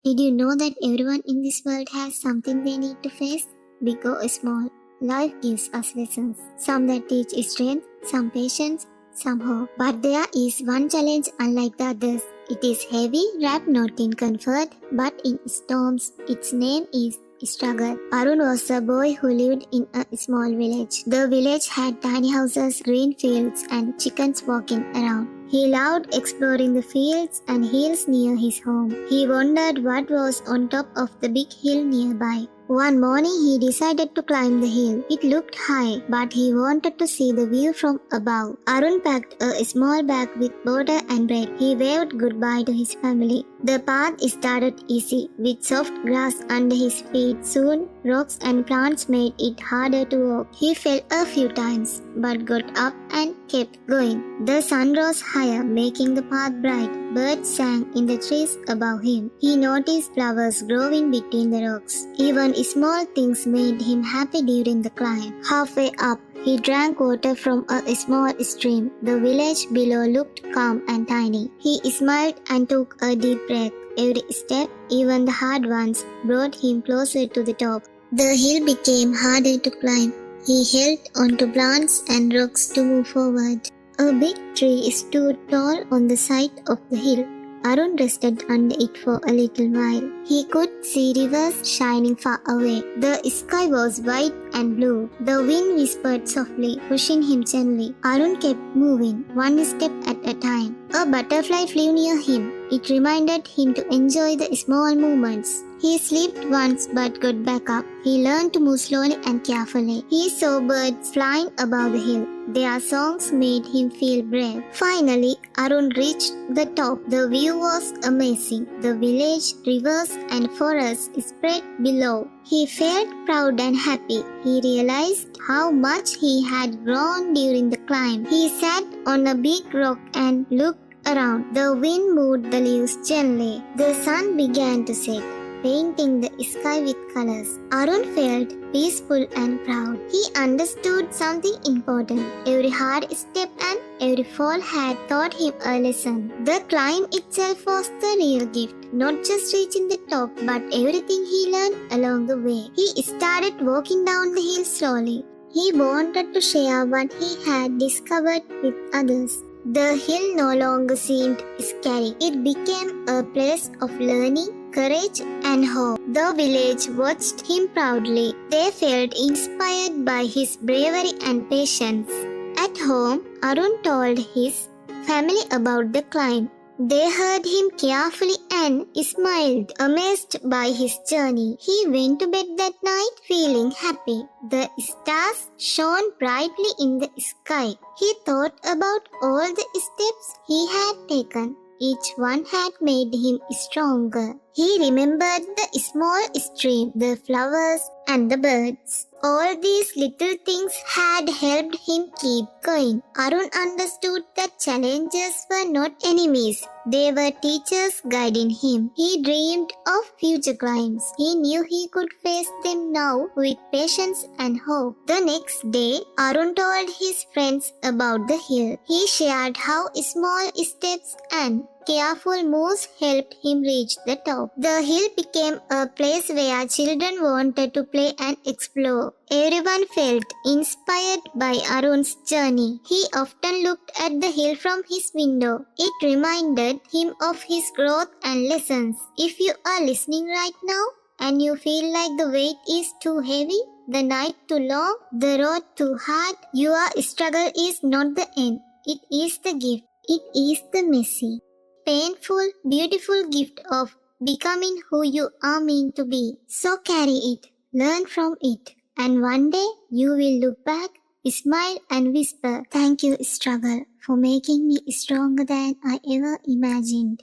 Did you know that everyone in this world has something they need to face? Big or small, life gives us lessons. Some that teach strength, some patience, some hope. But there is one challenge unlike the others. It is heavy, wrapped not in comfort, but in storms. Its name is struggle. Arun was a boy who lived in a small village. The village had tiny houses, green fields, and chickens walking around. He loved exploring the fields and hills near his home. He wondered what was on top of the big hill nearby. One morning he decided to climb the hill. It looked high, but he wanted to see the view from above. Arun packed a small bag with water and bread. He waved goodbye to his family. The path started easy, with soft grass under his feet. Soon, rocks and plants made it harder to walk. He fell a few times, but got up and kept going. The sun rose higher, making the path bright. Birds sang in the trees above him. He noticed flowers growing between the rocks. Even small things made him happy during the climb. Halfway up, he drank water from a small stream. The village below looked calm and tiny. He smiled and took a deep breath. Every step, even the hard ones, brought him closer to the top. The hill became harder to climb. He held onto plants and rocks to move forward. A big tree stood tall on the side of the hill. Arun rested under it for a little while. He could see rivers shining far away. The sky was white and blue. The wind whispered softly, pushing him gently. Arun kept moving, one step at a time. A butterfly flew near him. It reminded him to enjoy the small moments. He slipped once but got back up. He learned to move slowly and carefully. He saw birds flying above the hill. Their songs made him feel brave. Finally, Arun reached the top. The view was amazing. The village, rivers, and forests spread below. He felt proud and happy. He realized how much he had grown during the climb. He sat on a big rock and looked around. The wind moved the leaves gently. The sun began to set, painting the sky with colors. Arun felt peaceful and proud. He understood something important. Every hard step and every fall had taught him a lesson. The climb itself was the real gift, not just reaching the top, but everything he learned along the way. He started walking down the hill slowly. He wanted to share what he had discovered with others. The hill no longer seemed scary. It became a place of learning, courage, and hope. The village watched him proudly. They felt inspired by his bravery and patience. At home, Arun told his family about the climb. They heard him carefully and smiled, amazed by his journey. He went to bed that night feeling happy. The stars shone brightly in the sky. He thought about all the steps he had taken. Each one had made him stronger. He remembered the small stream, the flowers, and the birds. All these little things had helped him keep going. Arun understood that challenges were not enemies. They were teachers guiding him. He dreamed of future climbs. He knew he could face them now with patience and hope. The next day, Arun told his friends about the hill. He shared how small steps and careful moves helped him reach the top. The hill became a place where children wanted to play and explore. Everyone felt inspired by Arun's journey. He often looked at the hill from his window. It reminded him of his growth and lessons. If you are listening right now and you feel like the weight is too heavy, the night too long, the road too hard, your struggle is not the end. It is the gift. It is the messy, painful, beautiful gift of becoming who you are meant to be. So carry it, learn from it, and one day you will look back, smile and whisper, "Thank you, struggle, for making me stronger than I ever imagined."